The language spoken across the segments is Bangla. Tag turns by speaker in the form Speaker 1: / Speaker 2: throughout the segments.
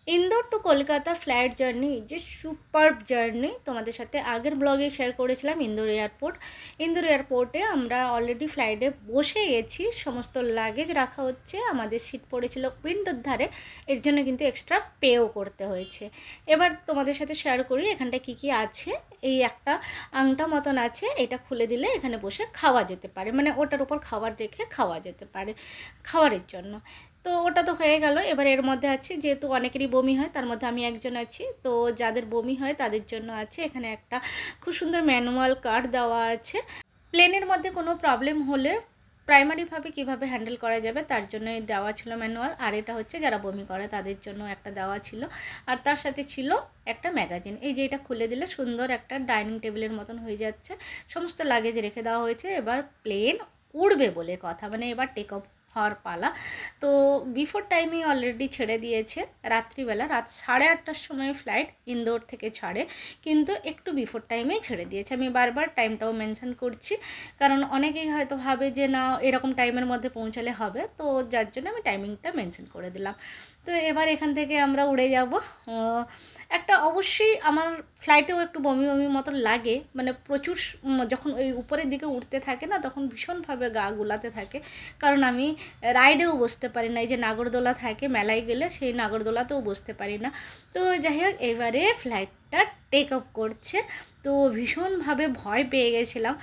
Speaker 1: Indore to Kolkata flight journey যে সুপারব জার্নি তোমাদের সাথে আগের ব্লগে শেয়ার করেছিলাম। ইন্দোর এয়ারপোর্টে আমরা অলরেডি ফ্লাইটে বসে গেছি, সমস্ত লাগেজ রাখা হচ্ছে, আমাদের সিট পড়েছিল উইন্ডোর ধারে, এর জন্য কিন্তু এক্সট্রা পেও করতে হয়েছে। এবার তোমাদের সাথে শেয়ার করি এখানটা কি কি আছে। এই একটা আংটা মতন আছে, এটা খুলে দিলে এখানে বসে খাওয়া যেতে পারে, মানে ওটার উপর খাবার রেখে খাওয়া যেতে পারে খাবারের জন্য। তো ওটা তো হয়ে গেল। এবার এর মধ্যে আছে, যেহেতু অনেকেরই বমি হয়, তার মধ্যে আমি একজন আছি, তো যাদের বমি হয় তাদের জন্য আছে এখানে একটা খুব সুন্দর ম্যানুয়াল কার্ড দেওয়া আছে। প্লেনের মধ্যে কোনো প্রবলেম হলে প্রাইমারিভাবে কিভাবে হ্যান্ডেল করা যাবে তার জন্য দেওয়া ছিল ম্যানুয়াল। আর এটা হচ্ছে যারা বমি করে তাদের জন্য একটা দেওয়া ছিল। আর তার সাথে ছিল একটা ম্যাগাজিন। এই যে এটা খুলে দিলে সুন্দর একটা ডাইনিং টেবিলের মতন হয়ে যাচ্ছে, সমস্ত লাগেজ রেখে দেওয়া হয়েছে। এবার প্লেন উড়বে বলে কথা, মানে এবার টেক অফ হওয়ার পালা। তো বিফোর টাইমেই অলরেডি ছেড়ে দিয়েছে, রাত্রিবেলা রাত 8:30টার সময় ফ্লাইট ইন্দোর থেকে ছাড়ে, কিন্তু একটু বিফোর টাইমেই ছেড়ে দিয়েছে। আমি বারবার টাইমটাও মেনশন করছি, কারণ অনেকেই হয়তো ভাবে যে না এরকম টাইমের মধ্যে পৌঁছালে হবে, তো যার জন্য আমি টাইমিংটা মেনশন করে দিলাম। তো এবার এখান থেকে আমরা উড়ে যাব। একটা অবশ্যই আমার ফ্লাইটেও একটু বমি বমি মতন লাগে, মানে প্রচুর যখন ওই উপরের দিকে উঠতে থাকে না, তখন ভীষণভাবে গা গুলাতে থাকে। কারণ আমি রাইডেও বসতে পারি না, এই যে নাগরদোলা থাকে মেলায় গেলে, সেই নাগরদোলাতেও বসতে পারি না। তো যাই হোক, এবারে ফ্লাইটটা টেক অফ করছে। তো ভীষণভাবে ভয় পেয়ে গেছিলাম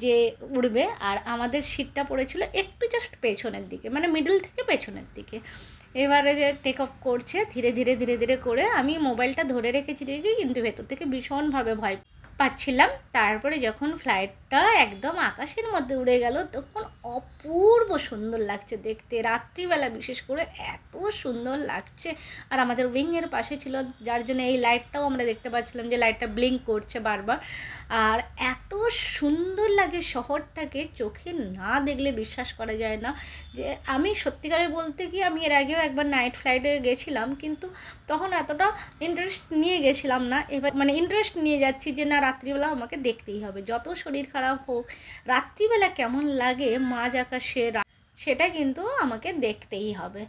Speaker 1: যে উড়বে। আর আমাদের সিটটা পড়েছিল একটু জাস্ট পেছনের দিকে, মানে মিডল থেকে পেছনের দিকে। এবারে যে টেক অফ করছে ধীরে ধীরে ধীরে ধীরে করে, আমি মোবাইলটা ধরে রেখেছি দেখি, কিন্তু ভেতর থেকে ভীষণভাবে ভয় পাচ্ছিলাম। তারপরে যখন ফ্লাইটটা একদম আকাশের মধ্যে উড়ে গেল, তখন অপূর্ব সুন্দর লাগছে দেখতে, রাত্রিবেলা বিশেষ করে এত সুন্দর লাগছে। আর আমাদের উইংয়ের পাশে ছিল, যার জন্য এই লাইটটাও আমরা দেখতে পাচ্ছিলাম যে লাইটটা ব্লিঙ্ক করছে বারবার। আর এত সুন্দর লাগে শহরটাকে, চোখে না দেখলে বিশ্বাস করা যায় না। যে আমি সত্যিকারে বলতে কি, আমি এর আগেও একবার নাইট ফ্লাইটে গেছিলাম, কিন্তু তখন এতটা ইন্টারেস্ট নিয়ে গেছিলাম না। এবার মানে ইন্টারেস্ট নিয়ে যাচ্ছি যে না রাত্রিবেলা আমাকে দেখতেই হবে, যত শরীর খারাপ হোক রাত্রিবেলা কেমন লাগে মাঝ আকাশে, সেটা কিন্তু আমাকে দেখতেই হবে।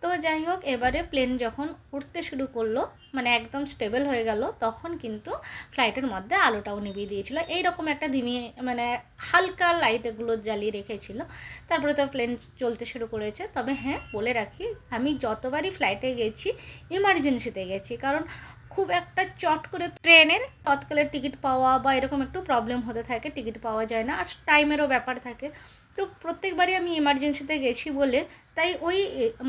Speaker 1: তো যাই হোক, এবারে প্লেন যখন উঠতে শুরু করলো, মানে একদম স্টেবল হয়ে গেল, তখন কিন্তু ফ্লাইটের মধ্যে আলোটাও নিভিয়ে দিয়েছিল, এইরকম একটা মানে হালকা লাইট এগুলো জ্বালিয়ে রেখেছিল। তারপরে তো প্লেন চলতে শুরু করেছে। তবে হ্যাঁ, বলে রাখি, আমি যতবারই ফ্লাইটে গেছি ইমার্জেন্সিতে গেছি, কারণ খুব একটা চট করে ট্রেনের তৎকালে টিকিট পাওয়া বা এরকম একটু প্রবলেম হতে থাকে, টিকিট পাওয়া যায় না, আর টাইমেরও ব্যাপার থাকে। তো প্রত্যেকবারই আমি ইমার্জেন্সিতে গেছি বলে তাই ওই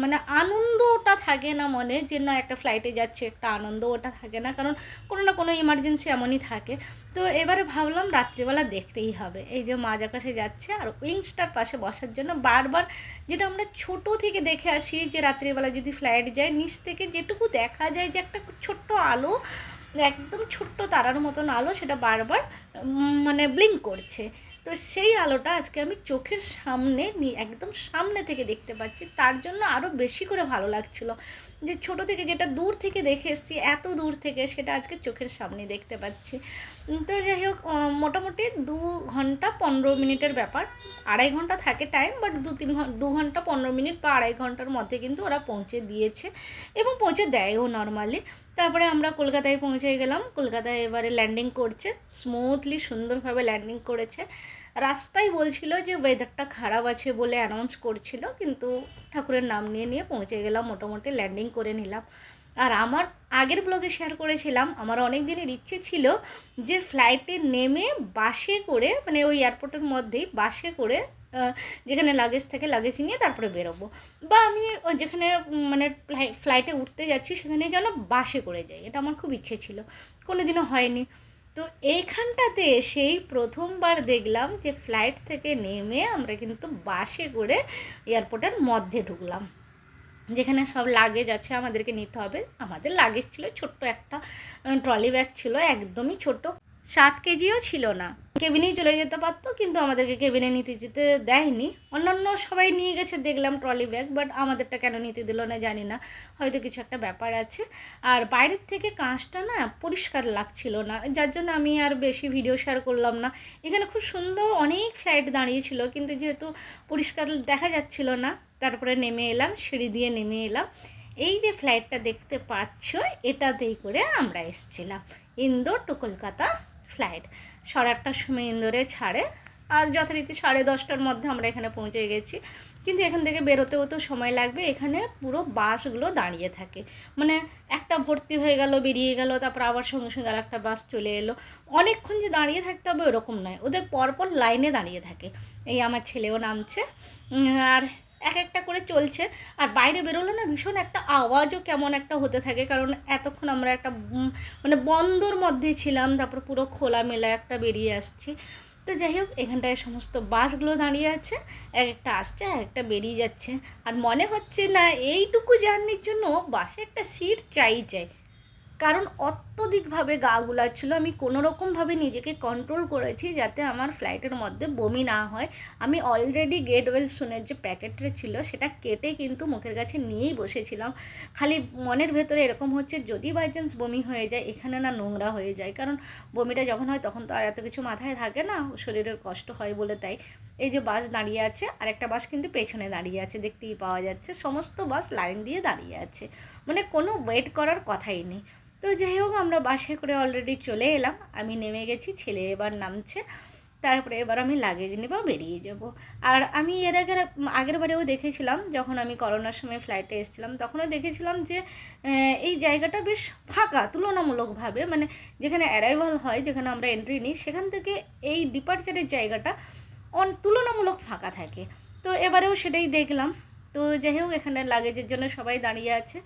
Speaker 1: মানে আনন্দটা থাকে না মনে, যে না একটা ফ্লাইটে যাচ্ছে একটা আনন্দ, ওটা থাকে না, কারণ কোনো না কোনো ইমার্জেন্সি এমনই থাকে। তো এবারে ভাবলাম রাত্রিবেলা দেখতেই হবে, এই যে মাঝ আকাশে যাচ্ছে আর উইংসটার পাশে বসার জন্য বারবার, যেটা আমরা ছোট থেকে দেখে আসি যে রাত্রিবেলা যদি ফ্লাইট যায় নিচ থেকে যেটুকু দেখা যায় যে একটা ছোট্ট আলো, একদম ছোট্ট তারার মতন আলো, সেটা বারবার মানে ব্লিঙ্ক করছে। তো সেই আলোটা আজকে আমি চোখের সামনে একদম সামনে থেকে দেখতে পাচ্ছি, তার জন্য আরও বেশি করে ভালো লাগছিল। যে ছোট থেকে যেটা দূর থেকে দেখে এসেছি এত দূর থেকে, সেটা আজকে চোখের সামনে দেখতে পাচ্ছি। তো যাই হোক, মোটামুটি 2 ঘন্টা 15 মিনিটের ব্যাপার। 2.5 ঘন্টা থাকে টাইম, বাট 2 ঘন্টা 15 মিনিট বা 2.5 ঘন্টার মধ্যে কিন্তু ওরা পৌঁছে দিয়েছে, এবং পৌঁছে দেয়ও নর্মালি। তারপরে আমরা কলকাতায় পৌঁছে গেলাম। কলকাতায় এবারে ল্যান্ডিং করছে, স্মুথলি সুন্দরভাবে ল্যান্ডিং করেছে। রাস্তায় বলছিল যে ওয়েদারটা খারাপ আছে বলে অ্যানাউন্স করছিল, কিন্তু ঠাকুরের নাম নিয়ে নিয়ে পৌঁছে গেলাম, মোটামুটি ল্যান্ডিং করে নিলাম। আর আমার আগের ব্লগে শেয়ার করেছিলাম, আমার অনেক দিনের ইচ্ছে ছিল যে ফ্লাইটে নেমে বাসে করে, মানে ওই এয়ারপোর্টের মধ্যেই বাসে করে যেখানে লাগেজ থাকে লাগেজ নিয়ে তারপরে বেরোবো, বা আমি যেখানে মানে ফ্লাইটে উঠতে যাচ্ছি সেখানে যেন বাসে করে যাই, এটা আমার খুব ইচ্ছে ছিল, কোনো দিনও হয়নি। তো এইখানটাতে এসেই প্রথমবার দেখলাম যে ফ্লাইট থেকে নেমে আমরা কিন্তু বাসে করে এয়ারপোর্টের মধ্যে ঢুকলাম, যেখানে সব লাগেজ আছে আমাদেরকে নিতে হবে। আমাদের লাগেজ ছিল ছোট্ট একটা ট্রলি ব্যাগ ছিল, একদমই ছোট, 7 কেজিও ছিল না। কেবিনেই চলে যেতে পারতো, কিন্তু আমাদেরকে কেবিনে নিতে যেতে দেয়নি। অন্যান্য সবাই নিয়ে গেছে দেখলাম ট্রলি ব্যাগ, বাট আমাদেরটা কেন নিতে দিল না জানি না, হয়তো কিছু একটা ব্যাপার আছে। আর বাইরের থেকে কাঁচটা না পরিষ্কার লাগছিল না, যার জন্য আমি আর বেশি ভিডিও শেয়ার করলাম না। এখানে খুব সুন্দর অনেক ফ্লাইট দাঁড়িয়েছিল, কিন্তু যেহেতু পরিষ্কার দেখা যাচ্ছিল না, তারপরে নেমে এলাম, সিঁড়ি দিয়ে নেমে এলাম। এই যে ফ্লাইটটা দেখতে পাচ্ছ, এটাতেই করে আমরা এসেছিলাম ইন্দোর টু কলকাতা ফ্লাইট। 8:30টার সময় ইন্দোরে ছাড়ে, আর যথারীতি 10:30টার মধ্যে আমরা এখানে পৌঁছে গেছি। কিন্তু এখান থেকে বেরোতেও তো সময় লাগবে, এখানে পুরো বাসগুলো দাঁড়িয়ে থাকে, মানে একটা ভর্তি হয়ে গেল বেরিয়ে গেল, তারপর আবার সঙ্গে সঙ্গে আর একটা বাস চলে এলো। অনেকক্ষণ যে দাঁড়িয়ে থাকতে হবে ওরকম নয়, ওদের পরপর লাইনে দাঁড়িয়ে থাকে। এই আমার ছেলেও নামছে, আর এক একটা করে চলছে। আর বাইরে বেরোলে না ভীষণ একটা আওয়াজও কেমন একটা হতে থাকে, কারণ এতক্ষণ আমরা একটা মানে বন্দর মধ্যে ছিলাম, তারপর পুরো খোলামেলা একটা বেরিয়ে আসছি। তো যাই হোক, এখানটায় সমস্ত বাসগুলো দাঁড়িয়ে আছে, এক একটা আসছে এক একটা বেরিয়ে যাচ্ছে। আর মনে হচ্ছে না এইটুকু জার্নির জন্য বাসে একটা সিট চাই। কারণ অত্যধিকভাবে গা গুলাচ্ছিল। আমি কোনো রকমভাবে নিজেকে কন্ট্রোল করেছি যাতে আমার ফ্লাইটের মধ্যে বমি না হয়। আমি অলরেডি গেট ওয়েলসনের যে প্যাকেটটা ছিল সেটা কেটে কিন্তু মুখের কাছে নিয়েই বসেছিলাম। খালি মনের ভেতরে এরকম হচ্ছে যদি বাই চান্স বমি হয়ে যায়, এখানে না নোংরা হয়ে যায়, কারণ বমিটা যখন হয় তখন তো আর এত কিছু মাথায় থাকে না, শরীরের কষ্ট হয় বলে। তাই এই যে বাস দাঁড়িয়ে আছে, আর একটা বাস কিন্তু পেছনে দাঁড়িয়ে আছে, দেখতেই পাওয়া যাচ্ছে। সমস্ত বাস লাইন দিয়ে দাঁড়িয়ে আছে, মানে কোনো ওয়েট করার কথাই নেই। তো যাই হোক, আমরা বাসে করে অলরেডি চলে এলাম, আমি নেমে গেছি, ছেলে এবার নামছে। তারপরে এবার আমি লাগেজ নেব, বেরিয়ে যাব। আর আমি এর আগের বারেও দেখেছিলাম, যখন আমি করোনার সময় ফ্লাইটে এসেছিলাম তখনও দেখেছিলাম যে এই জায়গাটা বেশ ফাঁকা তুলনামূলকভাবে, মানে যেখানে অ্যারাইভাল হয়, যেখানে আমরা এন্ট্রি নিই, সেখান থেকে এই ডিপার্চারের জায়গাটা তুলনামূলক ফাঁকা থাকে। তো এবারেও সেটাই দেখলাম। তো যাই হোক, এখানে লাগেজের জন্য সবাই দাঁড়িয়ে আছে।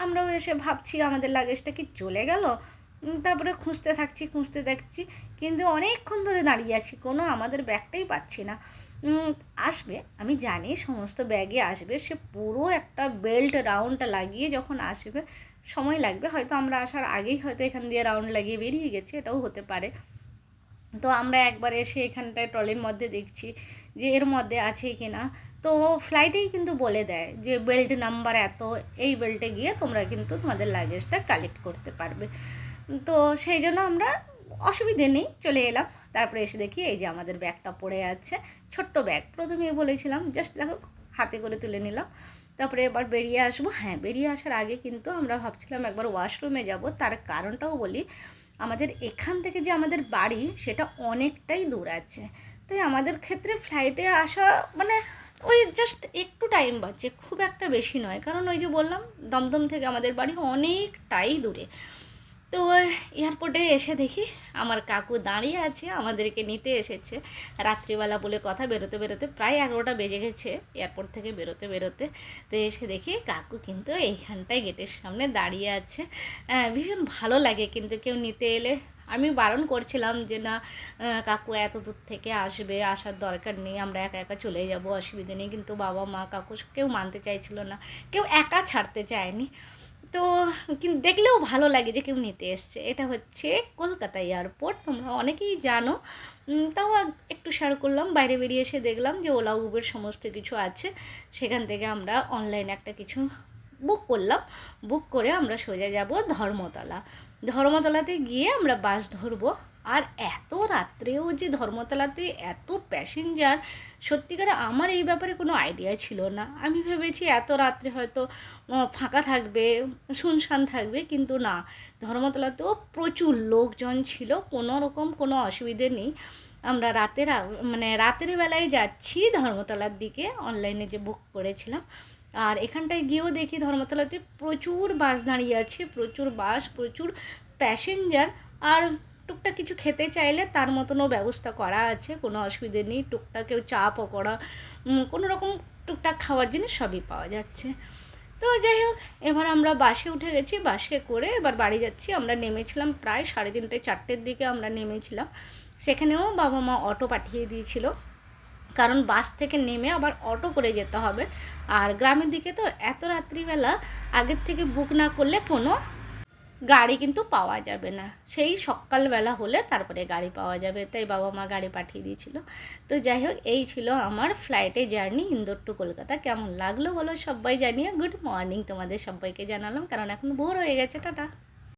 Speaker 1: আমরাও এসে ভাবছি আমাদের লাগেজটা কি চলে গেল। তারপরে খুঁজতে থাকছি, কিন্তু অনেকক্ষণ ধরে দাঁড়িয়ে আছি, কোনো আমাদের ব্যাগটাই পাচ্ছি না। আসবে, আমি জানি সমস্ত ব্যাগে আসবে, সে পুরো একটা বেল্ট রাউন্ড লাগিয়ে যখন আসবে সময় লাগবে। হয়তো আমরা আসার আগেই হয়তো এখান দিয়ে রাউন্ড লাগিয়ে বেরিয়ে গেছে, এটাও হতে পারে। তো আমরা একবার এসে এখানটায় ট্রলির মধ্যে দেখছি যে এর মধ্যে আছে কি না। তো ফ্লাইটেই কিন্তু বলে দেয় যে বেল্ট নাম্বার এত, এই বেল্টে গিয়ে তোমরা কিন্তু তোমাদের লাগেজটা কালেক্ট করতে পারবে। তো সেই জন্য আমরা অসুবিধে নেই, চলে এলাম। তারপরে এসে দেখি এই যে আমাদের ব্যাগটা পড়ে আছে, ছোট্ট ব্যাগ। প্রথমেই বলেছিলাম, জাস্ট দেখো হাতে করে তুলে নিলাম। তারপরে এবার বেরিয়ে আসবো। হ্যাঁ, বেরিয়ে আসার আগে কিন্তু আমরা ভাবছিলাম একবার ওয়াশরুমে যাব। তার কারণটাও বলি, আমাদের এখান থেকে যে আমাদের বাড়ি সেটা অনেকটাই দূর আছে। তাই আমাদের ক্ষেত্রে ফ্লাইটে আসা মানে ওই জাস্ট একটু টাইম বাঁচে, খুব একটা বেশি নয়। কারণ ওই যে বললাম, দমদম থেকে আমাদের বাড়ি অনেকটাই দূরে। তো এয়ারপোর্টে এসে দেখি আমার কাকু দাঁড়িয়ে আছে, আমাদেরকে নিতে এসেছে। রাত্রিবেলা বলে কথা, বেরোতে বেরোতে প্রায় 11টা বেজে গেছে এয়ারপোর্ট থেকে বেরোতে। তো এসে দেখি কাকু কিন্তু এইখানটায় গেটের সামনে দাঁড়িয়ে আছে। ভীষণ ভালো লাগে কিন্তু কেউ নিতে এলে। আমি বারণ করছিলাম যে না, কাকু এত দূর থেকে আসবে, আসার দরকার নেই, আমরা একা একা চলে যাব, অসুবিধে নেই। কিন্তু বাবা মা কাকু কেউ মানতে চাইছিল না, কেউ একা ছাড়তে চায়নি। তো কিন্তু দেখলেও ভালো লাগে যে কেউ নিতে এসছে। এটা হচ্ছে কলকাতা এয়ারপোর্ট, তোমরা অনেকেই জানো, তাও একটু শেয়ার করলাম। বাইরে বেরিয়ে এসে দেখলাম যে ওলা উবের সমস্ত কিছু আছে, সেখান থেকে আমরা অনলাইনে একটা কিছু বুক করলাম। বুক করে আমরা সোজা যাব ধর্মতলাতে গিয়ে আমরা বাস ধরবো। আর এত রাত্রেও যে ধর্মতলাতে এত প্যাসেঞ্জার, সত্যিকারে আমার এই ব্যাপারে কোনো আইডিয়া ছিল না। আমি ভেবেছি এত রাত্রে হয়তো ফাঁকা থাকবে, শুনশান থাকবে, কিন্তু না, ধর্মতলাতেও প্রচুর লোকজন ছিল, কোনো রকম কোনো অসুবিধে নেই। আমরা রাতের বেলায় যাচ্ছি ধর্মতলার দিকে, অনলাইনে যে বুক করেছিলাম। আর এখানটায় গিয়েও দেখি ধর্মতলাতে প্রচুর বাস দাঁড়িয়ে আছে, প্রচুর বাস, প্রচুর প্যাসেঞ্জার। আর টুকটাক কিছু খেতে চাইলে তার মতনও ব্যবস্থা করা আছে, কোনো অসুবিধে নেই। টুকটাক কেউ চা পকোড়া, কোনো রকম টুকটাক খাওয়ার জিনিস সবই পাওয়া যাচ্ছে। তো যাই হোক, এবার আমরা বাসে উঠে গেছি, বাসে করে এবার বাড়ি যাচ্ছি। আমরা নেমেছিলাম প্রায় 3:30 4টের দিকে আমরা নেমেছিলাম। সেখানেও বাবা মা অটো পাঠিয়ে দিয়েছিল, কারণ বাস থেকে নেমে আবার অটো করে যেতে হবে। আর গ্রামের দিকে তো এত রাত্রিবেলা আগের থেকে বুক না করলে কোনো গাড়ি কিন্তু পাওয়া যাবে না, সেই সকালবেলা হলে তারপরে গাড়ি পাওয়া যাবে। তাই বাবা মা গাড়ি পাঠিয়ে দিয়েছিল। তো যাই হোক, এই ছিল আমার ফ্লাইটে জার্নি ইন্দোর টু কলকাতা। কেমন লাগলো বলো সবাই জানিয়ে। গুড মর্নিং তোমাদের সবাইকে জানালাম, কারণ এখন ভোর হয়ে গেছে। টাটা।